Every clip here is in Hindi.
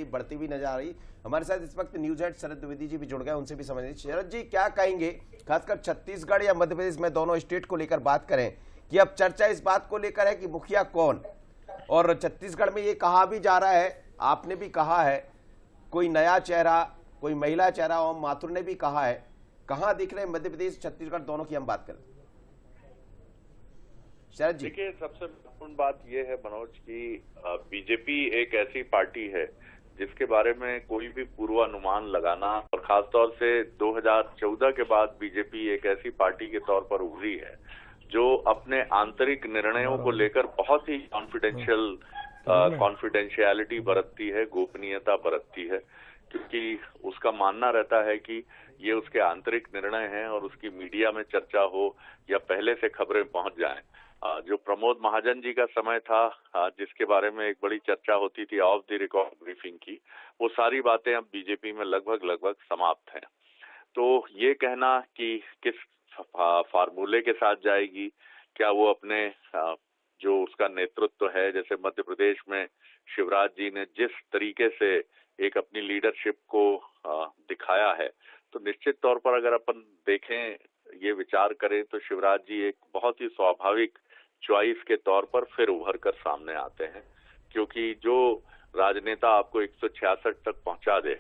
बढ़ती हुई नजर आ रही। हमारे साथ इस वक्त न्यूज हेड शरद द्विवेदी जी भी जुड़ गए, उनसे भी समझेंगे। शरद जी, क्या कहेंगे, खासकर छत्तीसगढ़ या मध्य प्रदेश में दोनों स्टेट को लेकर बात करें कि अब चर्चा इस बात को लेकर है कि मुखिया कौन, और छत्तीसगढ़ में ये कहा भी जा रहा है, आपने भी कहा है कोई नया चेहरा, कोई महिला चेहरा, और माथुर ने भी कहा है, कहां दिख रहे हैं मध्य प्रदेश छत्तीसगढ़ दोनों की हम बात करें? शरद जी, देखिए, सबसे महत्वपूर्ण बात यह है मनोज की बीजेपी एक ऐसी पार्टी है जिसके बारे में कोई भी पूर्वानुमान लगाना, और खासतौर से 2014 के बाद बीजेपी एक ऐसी पार्टी के तौर पर उभरी है जो अपने आंतरिक निर्णयों को लेकर बहुत ही कॉन्फिडेंशियलिटी बरतती है, गोपनीयता बरतती है, क्योंकि उसका मानना रहता है कि ये उसके आंतरिक निर्णय हैं और उसकी मीडिया में चर्चा हो या पहले से खबरें पहुंच जाएं। जो प्रमोद महाजन जी का समय था, जिसके बारे में एक बड़ी चर्चा होती थी ऑफ द रिकॉर्ड ब्रीफिंग की, वो सारी बातें अब बीजेपी में लगभग समाप्त हैं। तो ये कहना कि किस फार्मूले के साथ जाएगी, क्या वो अपने जो उसका नेतृत्व है, जैसे मध्य प्रदेश में शिवराज जी ने जिस तरीके से एक अपनी लीडरशिप को दिखाया है, तो निश्चित तौर पर अगर अपन देखें, ये विचार करें, तो शिवराज जी एक बहुत ही स्वाभाविक चॉइस के तौर पर फिर उभर कर सामने आते हैं, क्योंकि जो राजनेता आपको 166 तक पहुंचा दे,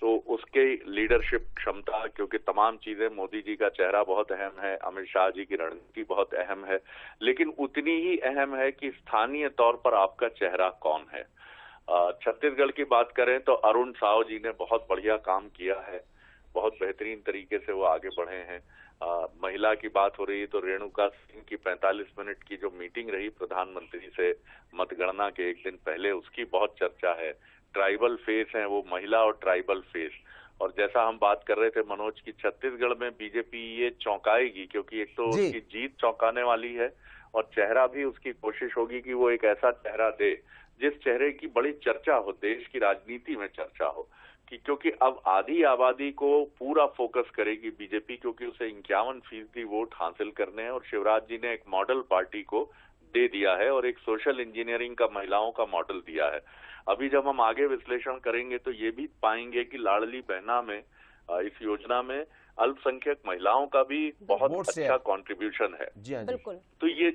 तो उसके लीडरशिप क्षमता, क्योंकि तमाम चीजें, मोदी जी का चेहरा बहुत अहम है, अमित शाह जी की रणनीति बहुत अहम है, लेकिन उतनी ही अहम है कि स्थानीय तौर पर आपका चेहरा कौन है। छत्तीसगढ़ की बात करें तो अरुण साव जी ने बहुत बढ़िया काम किया है, बहुत बेहतरीन तरीके से वो आगे बढ़े हैं। महिला की बात हो रही है तो रेणुका सिंह की 45 मिनट की जो मीटिंग रही प्रधानमंत्री से मतगणना के एक दिन पहले, उसकी बहुत चर्चा है। ट्राइबल फेस है वो महिला, और ट्राइबल फेस, और जैसा हम बात कर रहे थे मनोज की, छत्तीसगढ़ में बीजेपी ये चौंकाएगी, क्योंकि एक तो उसकी जीत चौंकाने वाली है, और चेहरा भी उसकी कोशिश होगी कि वो एक ऐसा चेहरा दे जिस चेहरे की बड़ी चर्चा हो, देश की राजनीति में चर्चा हो, कि क्योंकि अब आधी आबादी को पूरा फोकस करेगी बीजेपी, क्योंकि उसे 51% वोट हासिल करने हैं, और शिवराज जी ने एक मॉडल पार्टी को दे दिया है और एक सोशल इंजीनियरिंग का महिलाओं का मॉडल दिया है। अभी जब हम आगे विश्लेषण करेंगे तो ये भी पाएंगे कि लाडली बहना में, इस योजना में अल्पसंख्यक महिलाओं का भी बहुत अच्छा कंट्रीब्यूशन है। जी हाँ, बिल्कुल। तो ये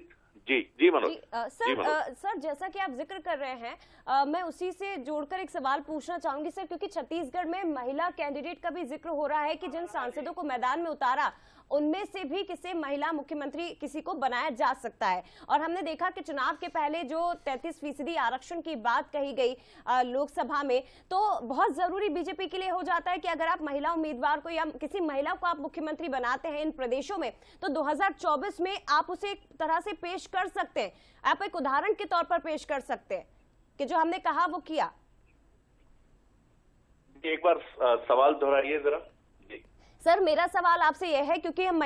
जी मनोज। सर जैसा कि आप जिक्र कर रहे हैं, मैं उसी से जोड़कर एक सवाल पूछना चाहूंगी सर, क्योंकि छत्तीसगढ़ में महिला कैंडिडेट का भी जिक्र हो रहा है कि जिन सांसदों को मैदान में उतारा उनमें से भी किसी महिला मुख्यमंत्री किसी को बनाया जा सकता है, और हमने देखा कि चुनाव के पहले जो 33% आरक्षण की बात कही गई लोकसभा में, तो बहुत जरूरी बीजेपी के लिए हो जाता है कि अगर आप महिला उम्मीदवार को या किसी महिला को आप मुख्यमंत्री बनाते हैं इन प्रदेशों में, तो 2024 में आप उसे एक तरह से पेश कर सकते हैं, आप एक उदाहरण के तौर पर पेश कर सकते हैं कि जो हमने कहा वो किया। एक बार सवाल दोहराइए जरा। सर मेरा सवाल आपसे यह है, क्योंकि हम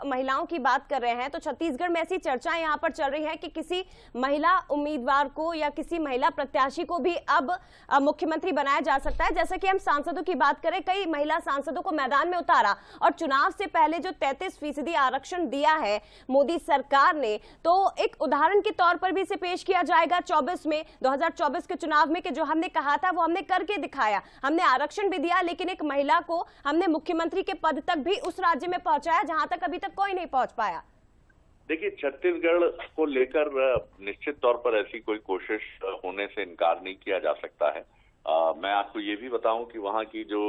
महिलाओं की बात कर रहे हैं, तो छत्तीसगढ़ में ऐसी चर्चाएं यहाँ पर चल रही हैं कि किसी महिला उम्मीदवार को या किसी महिला प्रत्याशी को भी अब मुख्यमंत्री बनाया जा सकता है। जैसे कि हम सांसदों की बात करें, कई महिला सांसदों को मैदान में उतारा, और चुनाव से पहले जो 33% आरक्षण दिया है मोदी सरकार ने, तो एक उदाहरण के तौर पर भी इसे पेश किया जाएगा 2024 के चुनाव में, कि जो हमने कहा था वो हमने करके दिखाया, हमने आरक्षण भी दिया, लेकिन एक महिला को हमने मुख्यमंत्री के पद तक भी उस राज्य में पहुंचाया जहां तक अभी तक कोई नहीं पहुंच पाया। देखिए, छत्तीसगढ़ को लेकर निश्चित तौर पर ऐसी कोई कोशिश होने से इनकार नहीं किया जा सकता है। मैं आपको ये भी बताऊं कि वहां की जो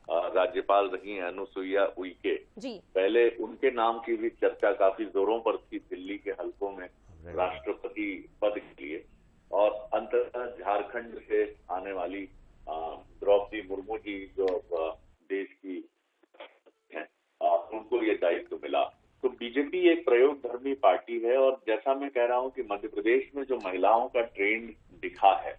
राज्यपाल रही हैं अनुसुईया उइके, पहले उनके नाम की भी चर्चा काफी जोरों पर थी दिल्ली के हलकों में राष्ट्रपति पद के लिए, और अंततः झारखंड से आने वाली द्रौपदी मुर्मू जी जो देश की उनको ये दायित्व मिला। तो बीजेपी एक प्रयोगधर्मी पार्टी है, और जैसा मैं कह रहा हूं कि मध्य प्रदेश में जो महिलाओं का ट्रेंड दिखा है,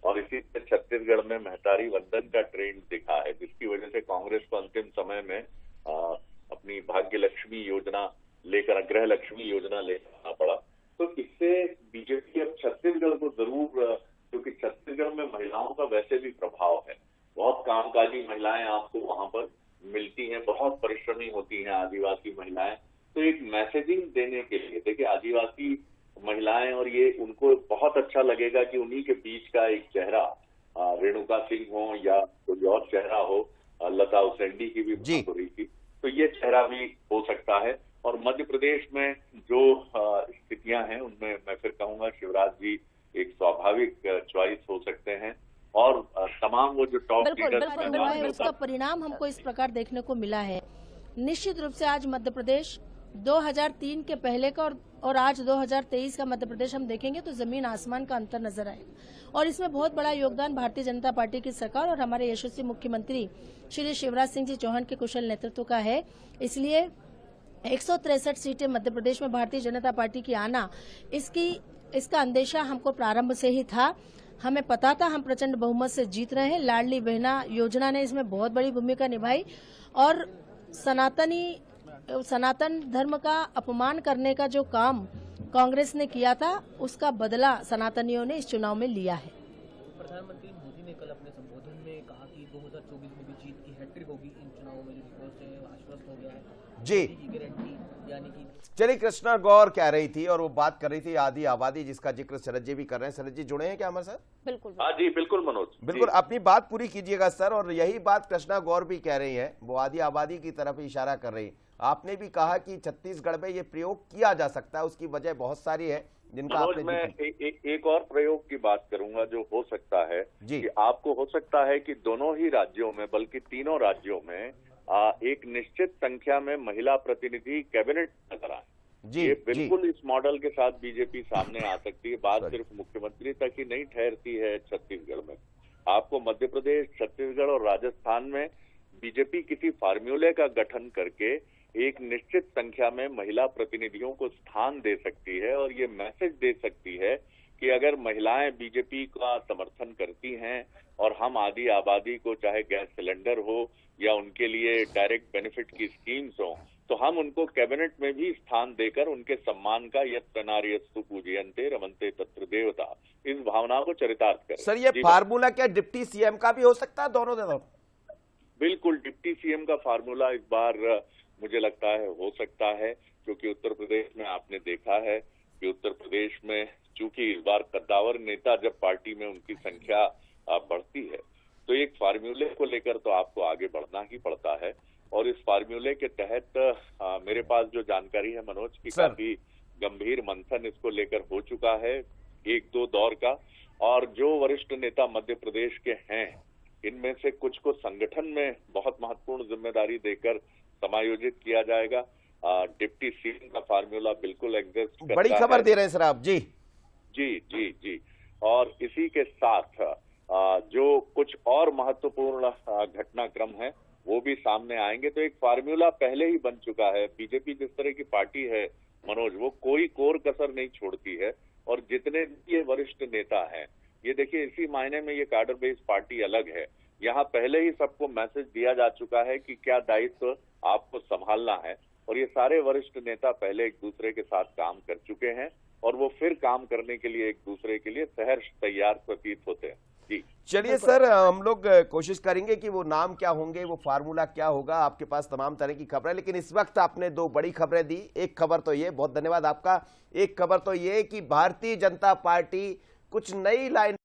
और इसी तरह छत्तीसगढ़ में महतारी वंदन का ट्रेंड दिखा है, जिसकी वजह से कांग्रेस को अंतिम समय में अपनी भाग्य लक्ष्मी योजना लेकर, गृह लक्ष्मी योजना लेकर आना पड़ा। तो इससे बीजेपी अब छत्तीसगढ़ को जरूर, क्योंकि छत्तीसगढ़ में महिलाओं का वैसे भी प्रभाव है, बहुत कामकाजी महिलाएं आपको वहां पर मिलती हैं, बहुत परिश्रमी होती हैं आदिवासी महिलाएं। तो एक मैसेजिंग देने के लिए, देखिए आदिवासी महिलाएं, और ये उनको बहुत अच्छा लगेगा कि उन्हीं के बीच का एक चेहरा रेणुका सिंह हो या कोई और चेहरा हो, लता उसेंडी की भी जी। बात हो रही थी, तो ये चेहरा भी हो सकता है। और मध्य प्रदेश में जो स्थितियां हैं उनमें मैं फिर कहूंगा शिवराज जी एक स्वाभाविक चॉइस हो सकते हैं। और तमाम वो जो टॉप बिल्कुल, लीडर्स बिल्कुल, हैं, बिल्कुल। बाद में उसका परिणाम हमको इस प्रकार देखने को मिला है। निश्चित रूप से आज मध्य प्रदेश 2003 के पहले का और आज 2023 का मध्य प्रदेश हम देखेंगे तो जमीन आसमान का अंतर नजर आएगा। और इसमें बहुत बड़ा योगदान भारतीय जनता पार्टी की सरकार और हमारे यशस्वी मुख्यमंत्री श्री शिवराज सिंह जी चौहान के कुशल नेतृत्व का है। इसलिए 163 सीटें मध्य प्रदेश में भारतीय जनता पार्टी की आना, इसका अंदेशा हमको प्रारंभ से ही था। हमें पता था हम प्रचंड बहुमत से जीत रहे हैं। लाडली बहना योजना ने इसमें बहुत बड़ी भूमिका निभाई और सनातन धर्म का अपमान करने का जो काम कांग्रेस ने किया था उसका बदला सनातनियों ने इस चुनाव में लिया है। प्रधानमंत्री मोदी ने कल अपने संबोधन में कहा कि 2024 में भी जीत की हैट्रिक होगी। इन चुनावों में जो विपक्ष है आश्वस्त हो गया है जी। की गारंटी यानी कि चलिए, कृष्णा गौर कह रही थी और वो बात कर रही थी आदि आबादी, जिसका जिक्र शरद जी भी कर रहे हैं। शरद जी जुड़े हैं क्या हमारे साथ? बिल्कुल हाँ जी, बिल्कुल मनोज, बिल्कुल, जी। अपनी बात पूरी कीजिएगा सर। और यही बात कृष्णा गौर भी कह रही है, वो आदि आबादी की तरफ इशारा कर रही। आपने भी कहा कि छत्तीसगढ़ में ये प्रयोग किया जा सकता है, उसकी वजह बहुत सारी है जिनका मनोज, आपने मैं एक और प्रयोग की बात करूंगा जो हो सकता है जी। कि आपको हो सकता है कि दोनों ही राज्यों में, बल्कि तीनों राज्यों में एक निश्चित संख्या में महिला प्रतिनिधि कैबिनेट नजर आए। जी ये जी बिल्कुल इस मॉडल के साथ बीजेपी सामने आ सकती है। बात सिर्फ मुख्यमंत्री तक ही नहीं ठहरती है छत्तीसगढ़ में। आपको मध्य प्रदेश, छत्तीसगढ़ और राजस्थान में बीजेपी किसी फार्मूले का गठन करके एक निश्चित संख्या में महिला प्रतिनिधियों को स्थान दे सकती है और ये मैसेज दे सकती है कि अगर महिलाएं बीजेपी का समर्थन करती हैं और हम आदि आबादी को चाहे गैस सिलेंडर हो या उनके लिए डायरेक्ट बेनिफिट की स्कीम्स हो, तो हम उनको कैबिनेट में भी स्थान देकर उनके सम्मान का यत् नार्यस्तु पूजयन्ते रमन्ते तत्र देवता, इस भावना को चरितार्थ करें। सर, ये फार्मूला क्या डिप्टी सीएम का भी हो सकता है? दोनों बिल्कुल, डिप्टी सीएम का फार्मूला इस बार मुझे लगता है हो सकता है, क्योंकि उत्तर प्रदेश में आपने देखा है कि उत्तर प्रदेश में चूंकि इस बार कद्दावर नेता जब पार्टी में उनकी संख्या बढ़ती है तो एक फार्मूले को लेकर तो आपको आगे बढ़ना ही पड़ता है। और इस फार्मूले के तहत मेरे पास जो जानकारी है मनोज की, काफी गंभीर मंथन इसको लेकर हो चुका है एक दो दौर का। और जो वरिष्ठ नेता मध्य प्रदेश के हैं इनमें से कुछ को संगठन में बहुत महत्वपूर्ण जिम्मेदारी देकर समायोजित किया जाएगा। डिप्टी सीएम का फार्मूला बिल्कुल एग्जिस्ट करता है। बड़ी खबर दे रहे हैं सर आप। जी जी जी जी। और इसी के साथ जो कुछ और महत्वपूर्ण घटनाक्रम है वो भी सामने आएंगे। तो एक फार्मूला पहले ही बन चुका है। बीजेपी जिस तरह की पार्टी है मनोज, वो कोई कोर कसर नहीं छोड़ती है। और जितने ये वरिष्ठ नेता हैं, ये देखिए इसी मायने में ये कार्डर बेस्ड पार्टी अलग है। यहाँ पहले ही सबको मैसेज दिया जा चुका है कि क्या दायित्व आपको संभालना है। और ये सारे वरिष्ठ नेता पहले एक दूसरे के साथ काम कर चुके हैं और वो फिर काम करने के लिए एक दूसरे के लिए सहर्ष तैयार प्रतीत होते हैं। जी चलिए सर, हम लोग कोशिश करेंगे कि वो नाम क्या होंगे, वो फार्मूला क्या होगा। आपके पास तमाम तरह की खबरें, लेकिन इस वक्त आपने दो बड़ी खबरें दी। एक खबर तो ये, बहुत धन्यवाद आपका। एक खबर तो ये कि भारतीय जनता पार्टी कुछ नई लाइन